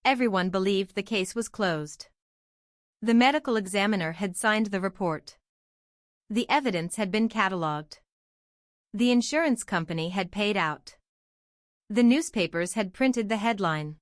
Everyone believed the case was closed. The medical examiner had signed the report. The evidence had been catalogued. The insurance company had paid out. The newspapers had printed the headline.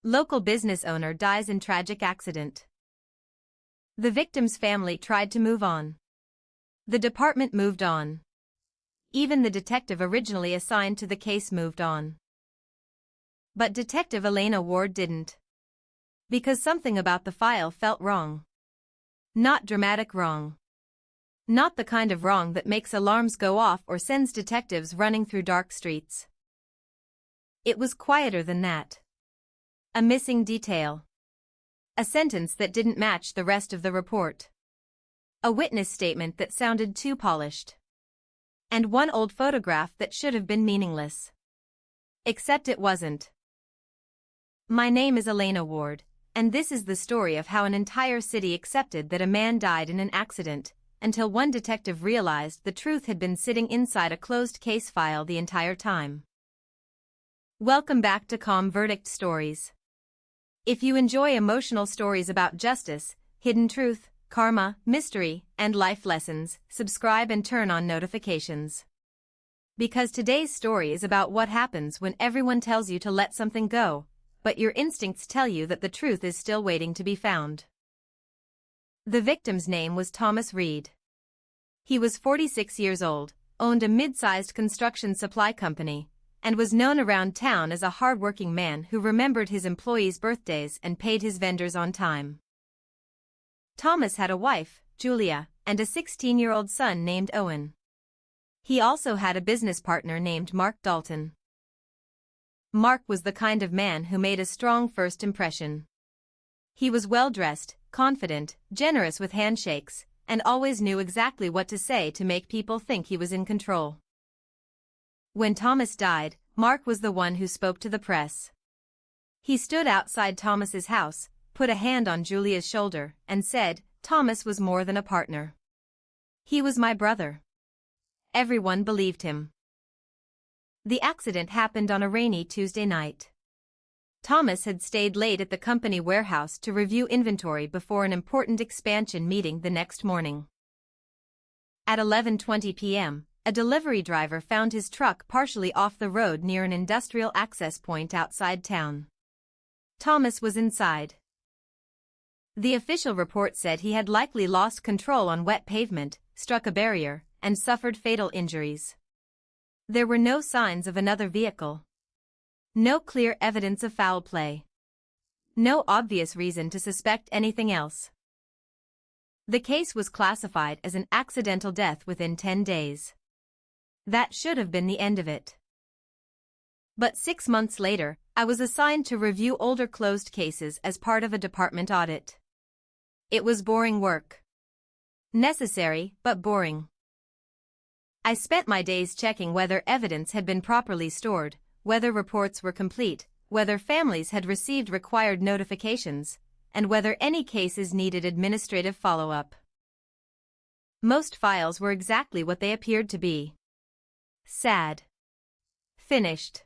Local business owner dies in tragic accident. The victim's family tried to move on. The department moved on. Even the detective originally assigned to the case moved on. But Detective Elena Ward didn't. Because something about the file felt wrong. Not dramatic wrong. Not the kind of wrong that makes alarms go off or sends detectives running through dark streets. It was quieter than that. A missing detail. A sentence that didn't match the rest of the report. A witness statement that sounded too polished. And one old photograph that should have been meaningless. Except it wasn't. My name is Elena Ward, and this is the story of how an entire city accepted that a man died in an accident, until one detective realized the truth had been sitting inside a closed case file the entire time. Welcome back to Calm Verdict Stories. If you enjoy emotional stories about justice, hidden truth, karma, mystery, and life lessons, subscribe and turn on notifications. Because today's story is about what happens when everyone tells you to let something go, but your instincts tell you that the truth is still waiting to be found. The victim's name was Thomas Reed. He was 46 years old, owned a mid-sized construction supply company, and was known around town as a hard-working man who remembered his employees' birthdays and paid his vendors on time. Thomas had a wife, Julia, and a 16-year-old son named Owen. He also had a business partner named Dalton. Mark was the kind of man who made a strong first impression. He was well-dressed, confident, generous with handshakes, and always knew exactly what to say to make people think he was in control. When Thomas died, Mark was the one who spoke to the press. He stood outside Thomas's house, put a hand on Julia's shoulder, and said, "Thomas was more than a partner. He was my brother." Everyone believed him. The accident happened on a rainy Tuesday night. Thomas had stayed late at the company warehouse to review inventory before an important expansion meeting the next morning. At 11:20 p.m., a delivery driver found his truck partially off the road near an industrial access point outside town. Thomas was inside. The official report said he had likely lost control on wet pavement, struck a barrier, and suffered fatal injuries. There were no signs of another vehicle. No clear evidence of foul play. No obvious reason to suspect anything else. The case was classified as an accidental death within 10 days. That should have been the end of it. But 6 months later, I was assigned to review older closed cases as part of a department audit. It was boring work. Necessary, but boring. I spent my days checking whether evidence had been properly stored, whether reports were complete, whether families had received required notifications, and whether any cases needed administrative follow-up. Most files were exactly what they appeared to be. Sad. Finished.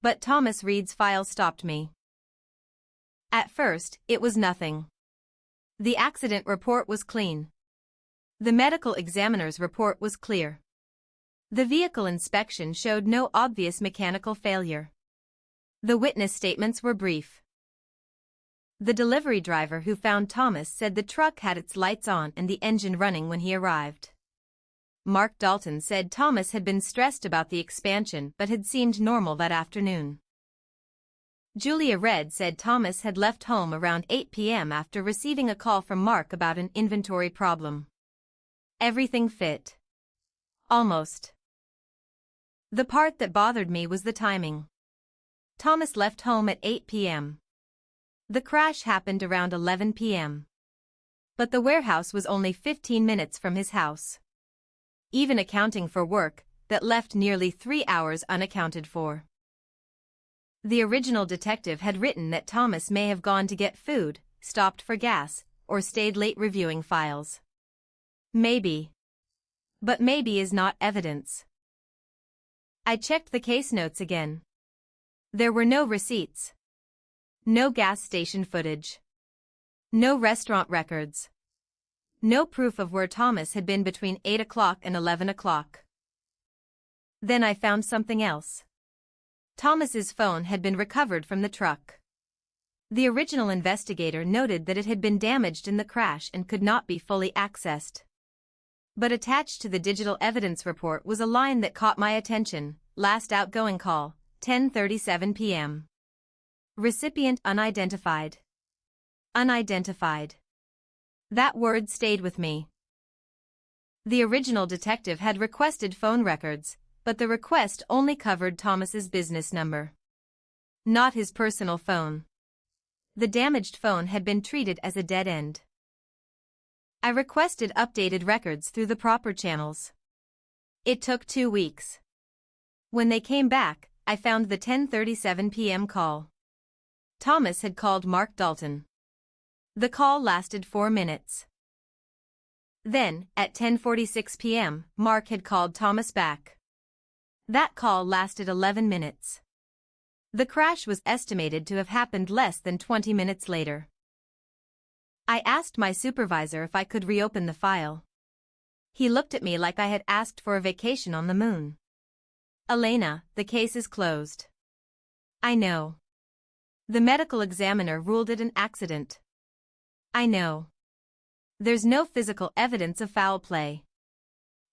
But Thomas Reed's file stopped me. At first, it was nothing. The accident report was clean. The medical examiner's report was clear. The vehicle inspection showed no obvious mechanical failure. The witness statements were brief. The delivery driver who found Thomas said the truck had its lights on and the engine running when he arrived. Dalton said Thomas had been stressed about the expansion but had seemed normal that afternoon. Julia Red said Thomas had left home around 8 p.m. after receiving a call from Mark about an inventory problem. Everything fit. Almost. The part that bothered me was the timing. Thomas left home at 8 p.m. The crash happened around 11 p.m. But the warehouse was only 15 minutes from his house. Even accounting for work, that left nearly 3 hours unaccounted for. The original detective had written that Thomas may have gone to get food, stopped for gas, or stayed late reviewing files. Maybe. But maybe is not evidence. I checked the case notes again. There were no receipts. No gas station footage. No restaurant records. No proof of where Thomas had been between 8 o'clock and 11 o'clock. Then I found something else. Thomas's phone had been recovered from the truck. The original investigator noted that it had been damaged in the crash and could not be fully accessed. But attached to the digital evidence report was a line that caught my attention: last outgoing call, 10:37 p.m. Recipient unidentified. Unidentified. That word stayed with me. The original detective had requested phone records, but the request only covered Thomas's business number. Not his personal phone. The damaged phone had been treated as a dead end. I requested updated records through the proper channels. It took 2 weeks. When they came back, I found the 10:37 p.m. call. Thomas had called Mark Dalton. The call lasted 4 minutes. Then, at 10:46 p.m., Mark had called Thomas back. That call lasted 11 minutes. The crash was estimated to have happened less than 20 minutes later. I asked my supervisor if I could reopen the file. He looked at me like I had asked for a vacation on the moon. Elena, the case is closed. I know. The medical examiner ruled it an accident. I know. There's no physical evidence of foul play.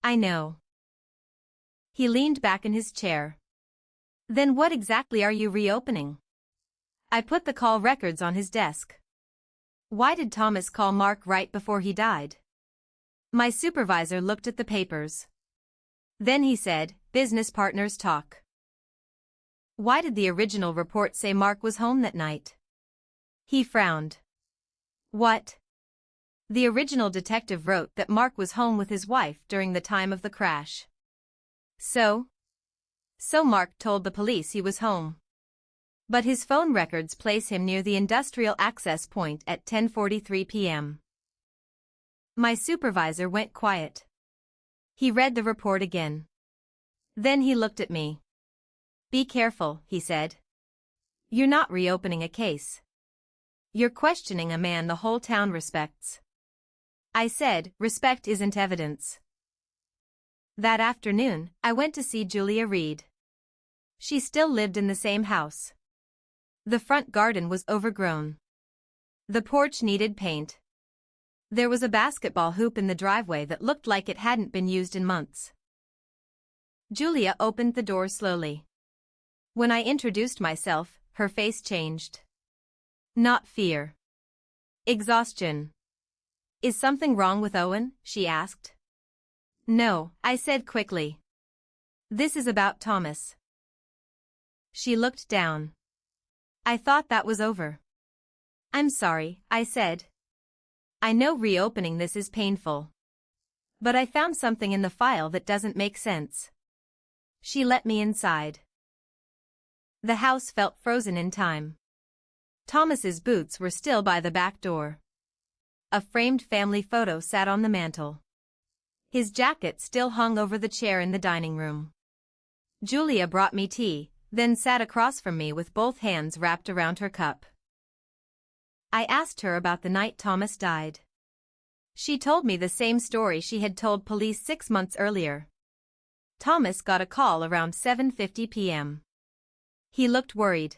I know. He leaned back in his chair. Then what exactly are you reopening? I put the call records on his desk. Why did Thomas call Mark right before he died? My supervisor looked at the papers. Then he said, business partners talk. Why did the original report say Mark was home that night? He frowned. What? The original detective wrote that Mark was home with his wife during the time of the crash. So Mark told the police he was home. But his phone records place him near the industrial access point at 10:43 p.m. My supervisor went quiet. He read the report again. Then he looked at me. Be careful, he said. You're not reopening a case. You're questioning a man the whole town respects. I said, respect isn't evidence. That afternoon, I went to see Julia Reed. She still lived in the same house. The front garden was overgrown. The porch needed paint. There was a basketball hoop in the driveway that looked like it hadn't been used in months. Julia opened the door slowly. When I introduced myself, her face changed. Not fear. Exhaustion. Is something wrong with Owen? She asked. No, I said quickly. This is about Thomas. She looked down. I thought that was over. I'm sorry, I said. I know reopening this is painful. But I found something in the file that doesn't make sense. She let me inside. The house felt frozen in time. Thomas's boots were still by the back door. A framed family photo sat on the mantel. His jacket still hung over the chair in the dining room. Julia brought me tea, then sat across from me with both hands wrapped around her cup. I asked her about the night Thomas died. She told me the same story she had told police 6 months earlier. Thomas got a call around 7:50 p.m. He looked worried.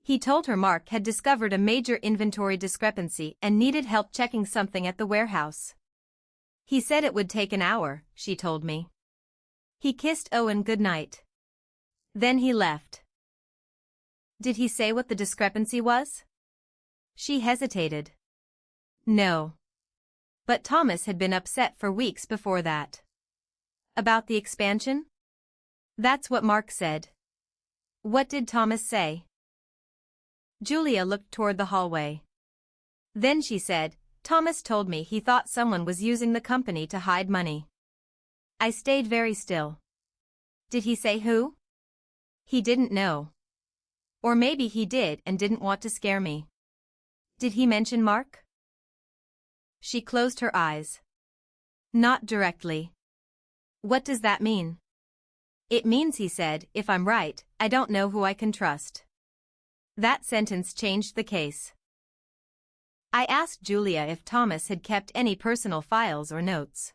He told her Mark had discovered a major inventory discrepancy and needed help checking something at the warehouse. He said it would take an hour, she told me. He kissed Owen goodnight. Then he left. Did he say what the discrepancy was? She hesitated. No. But Thomas had been upset for weeks before that. About the expansion? That's what Mark said. What did Thomas say? Julia looked toward the hallway. Then she said, Thomas told me he thought someone was using the company to hide money. I stayed very still. Did he say who? He didn't know. Or maybe he did and didn't want to scare me. Did he mention Mark? She closed her eyes. Not directly. What does that mean? It means he said, if I'm right, I don't know who I can trust. That sentence changed the case. I asked Julia if Thomas had kept any personal files or notes.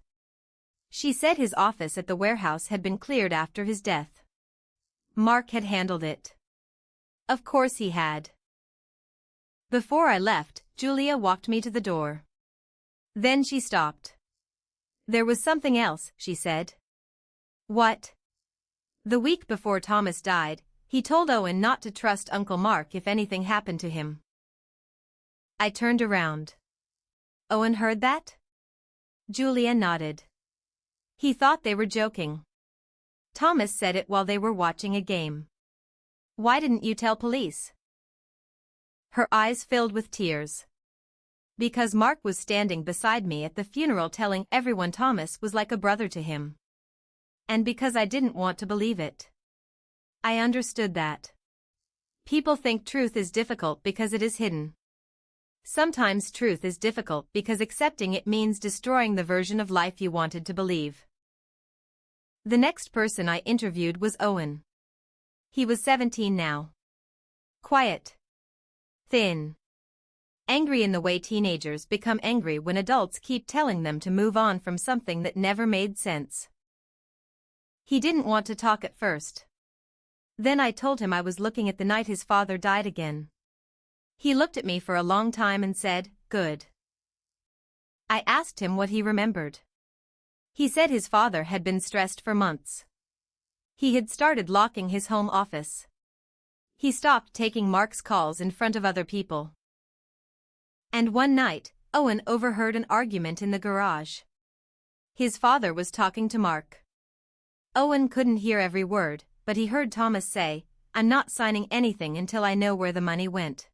She said his office at the warehouse had been cleared after his death. Mark had handled it. Of course he had. Before I left, Julia walked me to the door. Then she stopped. There was something else, she said. What? The week before Thomas died, he told Owen not to trust Uncle Mark if anything happened to him. I turned around. Owen heard that? Julia nodded. He thought they were joking. Thomas said it while they were watching a game. Why didn't you tell police? Her eyes filled with tears. Because Mark was standing beside me at the funeral telling everyone Thomas was like a brother to him. And because I didn't want to believe it. I understood that. People think truth is difficult because it is hidden. Sometimes truth is difficult because accepting it means destroying the version of life you wanted to believe. The next person I interviewed was Owen. He was 17 now. Quiet. Thin. Angry in the way teenagers become angry when adults keep telling them to move on from something that never made sense. He didn't want to talk at first. Then I told him I was looking at the night his father died again. He looked at me for a long time and said, "Good." I asked him what he remembered. He said his father had been stressed for months. He had started locking his home office. He stopped taking Mark's calls in front of other people. And one night, Owen overheard an argument in the garage. His father was talking to Mark. Owen couldn't hear every word, but he heard Thomas say, "I'm not signing anything until I know where the money went."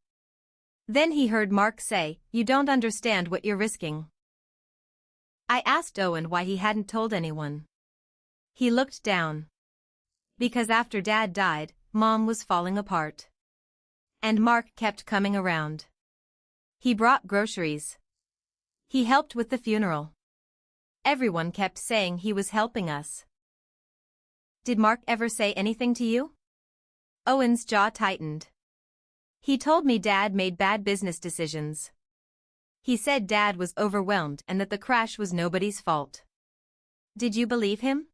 Then he heard Mark say, "You don't understand what you're risking." I asked Owen why he hadn't told anyone. He looked down. Because after Dad died, Mom was falling apart. And Mark kept coming around. He brought groceries. He helped with the funeral. Everyone kept saying he was helping us. Did Mark ever say anything to you? Owen's jaw tightened. He told me Dad made bad business decisions. He said Dad was overwhelmed and that the crash was nobody's fault. Did you believe him?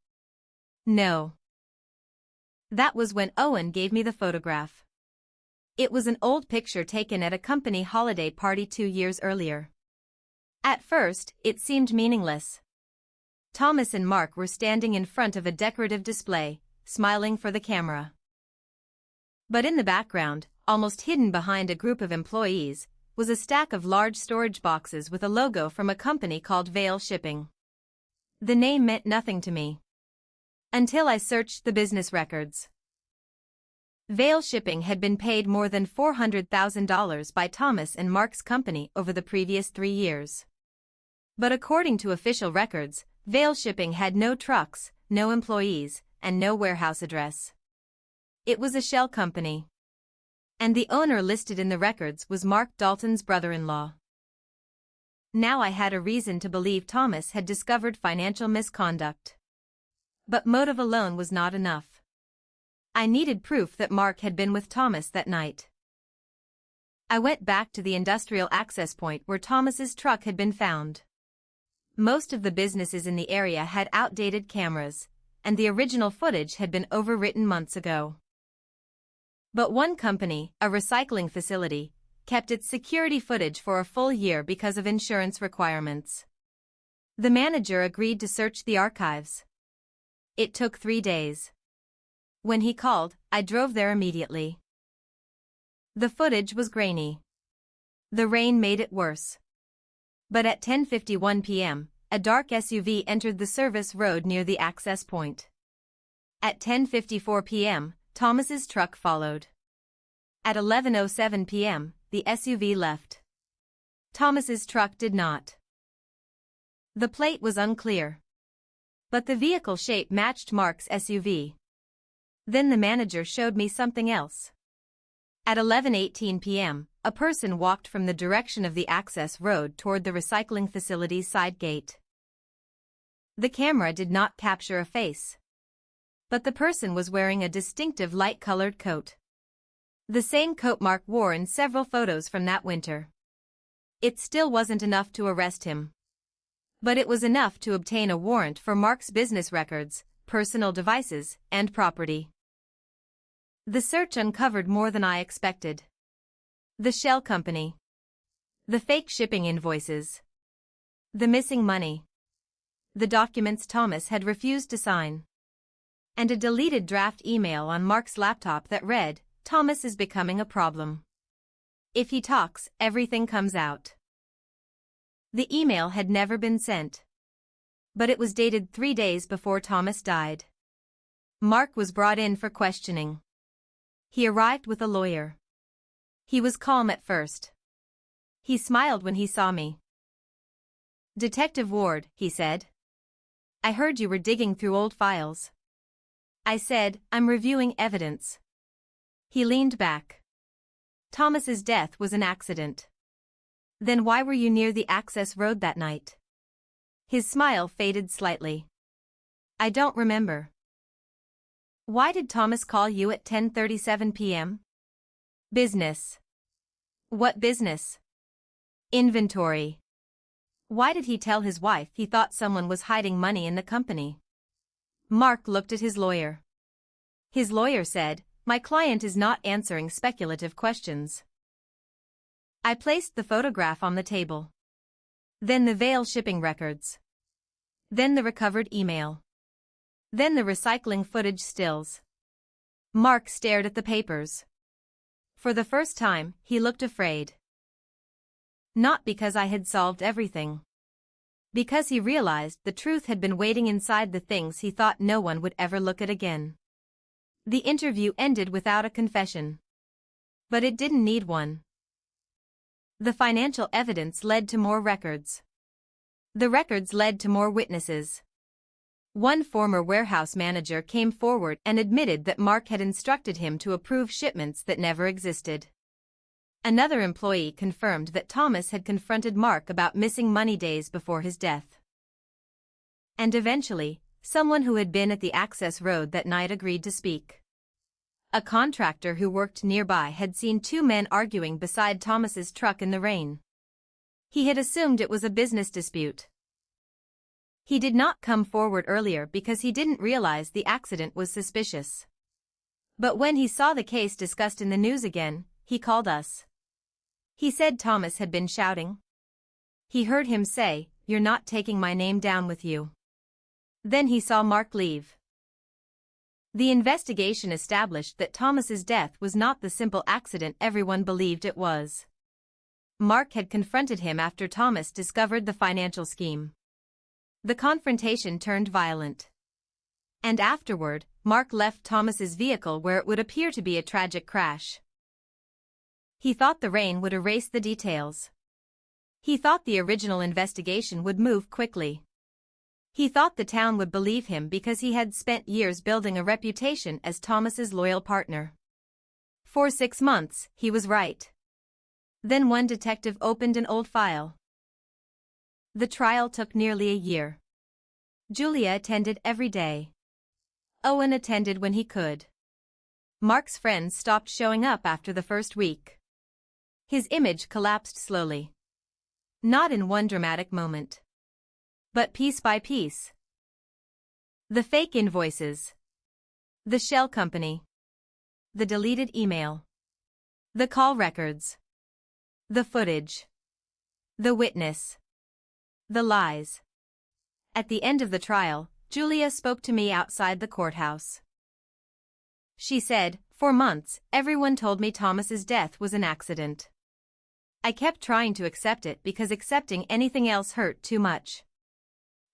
No. That was when Owen gave me the photograph. It was an old picture taken at a company holiday party 2 years earlier. At first, it seemed meaningless. Thomas and Mark were standing in front of a decorative display, smiling for the camera. But in the background, almost hidden behind a group of employees, was a stack of large storage boxes with a logo from a company called Vail Shipping. The name meant nothing to me. Until I searched the business records. Vail Shipping had been paid more than $400,000 by Thomas and Mark's company over the previous 3 years. But according to official records, Vail Shipping had no trucks, no employees, and no warehouse address. It was a shell company. And the owner listed in the records was Mark Dalton's brother-in-law. Now I had a reason to believe Thomas had discovered financial misconduct. But motive alone was not enough. I needed proof that Mark had been with Thomas that night. I went back to the industrial access point where Thomas's truck had been found. Most of the businesses in the area had outdated cameras, and the original footage had been overwritten months ago. But one company, a recycling facility, kept its security footage for a full year because of insurance requirements. The manager agreed to search the archives. It took 3 days. When he called, I drove there immediately. The footage was grainy. The rain made it worse. But at 10:51 p.m., a dark SUV entered the service road near the access point. At 10:54 p.m., Thomas's truck followed. At 11:07 p.m., the SUV left. Thomas's truck did not. The plate was unclear. But the vehicle shape matched Mark's SUV. Then the manager showed me something else. At 11:18 p.m., a person walked from the direction of the access road toward the recycling facility's side gate. The camera did not capture a face. But the person was wearing a distinctive light-colored coat. The same coat Mark wore in several photos from that winter. It still wasn't enough to arrest him. But it was enough to obtain a warrant for Mark's business records, personal devices, and property. The search uncovered more than I expected. The shell company. The fake shipping invoices. The missing money. The documents Thomas had refused to sign. And a deleted draft email on Mark's laptop that read, "Thomas is becoming a problem. If he talks, everything comes out." The email had never been sent. But it was dated 3 days before Thomas died. Mark was brought in for questioning. He arrived with a lawyer. He was calm at first. He smiled when he saw me. "Detective Ward," he said. "I heard you were digging through old files." I said, "I'm reviewing evidence." He leaned back. "Thomas's death was an accident." "Then why were you near the access road that night?" His smile faded slightly. "I don't remember." "Why did Thomas call you at 10:37 p.m.? "Business." "What business?" "Inventory." "Why did he tell his wife he thought someone was hiding money in the company?" Mark looked at his lawyer. His lawyer said, "My client is not answering speculative questions." I placed the photograph on the table. Then the Vale shipping records. Then the recovered email. Then the recycling footage stills. Mark stared at the papers. For the first time, he looked afraid. Not because I had solved everything. Because he realized the truth had been waiting inside the things he thought no one would ever look at again. The interview ended without a confession. But it didn't need one. The financial evidence led to more records. The records led to more witnesses. One former warehouse manager came forward and admitted that Mark had instructed him to approve shipments that never existed. Another employee confirmed that Thomas had confronted Mark about missing money days before his death. And eventually, someone who had been at the access road that night agreed to speak. A contractor who worked nearby had seen 2 men arguing beside Thomas's truck in the rain. He had assumed it was a business dispute. He did not come forward earlier because he didn't realize the accident was suspicious. But when he saw the case discussed in the news again, he called us. He said Thomas had been shouting. He heard him say, "You're not taking my name down with you." Then he saw Mark leave. The investigation established that Thomas's death was not the simple accident everyone believed it was. Mark had confronted him after Thomas discovered the financial scheme. The confrontation turned violent. And afterward, Mark left Thomas's vehicle where it would appear to be a tragic crash. He thought the rain would erase the details. He thought the original investigation would move quickly. He thought the town would believe him because he had spent years building a reputation as Thomas's loyal partner. For 6 months, he was right. Then one detective opened an old file. The trial took nearly a year. Julia attended every day. Owen attended when he could. Mark's friends stopped showing up after the first week. His image collapsed slowly. Not in one dramatic moment. But piece by piece. The fake invoices. The shell company. The deleted email. The call records. The footage. The witness. The lies. At the end of the trial, Julia spoke to me outside the courthouse. She said, "For months, everyone told me Thomas's death was an accident. I kept trying to accept it because accepting anything else hurt too much.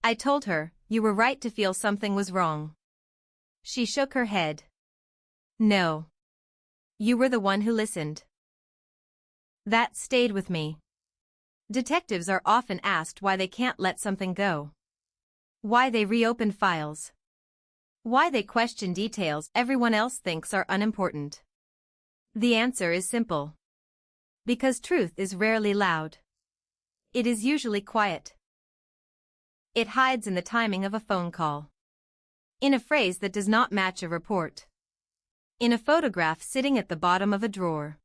I told her, you were right to feel something was wrong." She shook her head. "No. You were the one who listened." That stayed with me. Detectives are often asked why they can't let something go. Why they reopen files. Why they question details everyone else thinks are unimportant. The answer is simple. Because truth is rarely loud. It is usually quiet. It hides in the timing of a phone call. In a phrase that does not match a report. In a photograph sitting at the bottom of a drawer.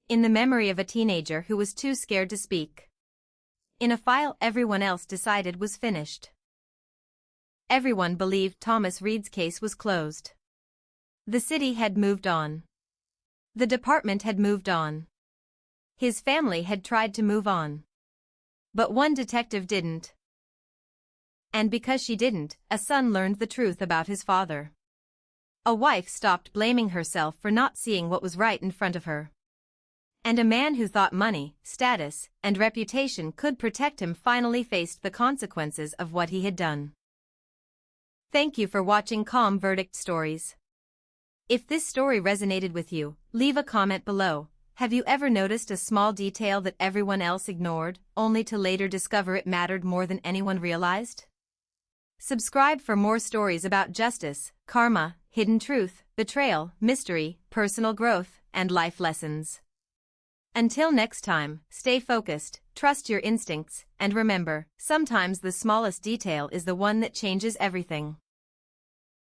In the memory of a teenager who was too scared to speak. In a file everyone else decided was finished. Everyone believed Thomas Reed's case was closed. The city had moved on. The department had moved on. His family had tried to move on. But one detective didn't. And because she didn't, a son learned the truth about his father. A wife stopped blaming herself for not seeing what was right in front of her. And a man who thought money, status, and reputation could protect him finally faced the consequences of what he had done. Thank you for watching Calm Verdict Stories. If this story resonated with you, leave a comment below. Have you ever noticed a small detail that everyone else ignored, only to later discover it mattered more than anyone realized? Subscribe for more stories about justice, karma, hidden truth, betrayal, mystery, personal growth, and life lessons. Until next time, stay focused, trust your instincts, and remember, sometimes the smallest detail is the one that changes everything.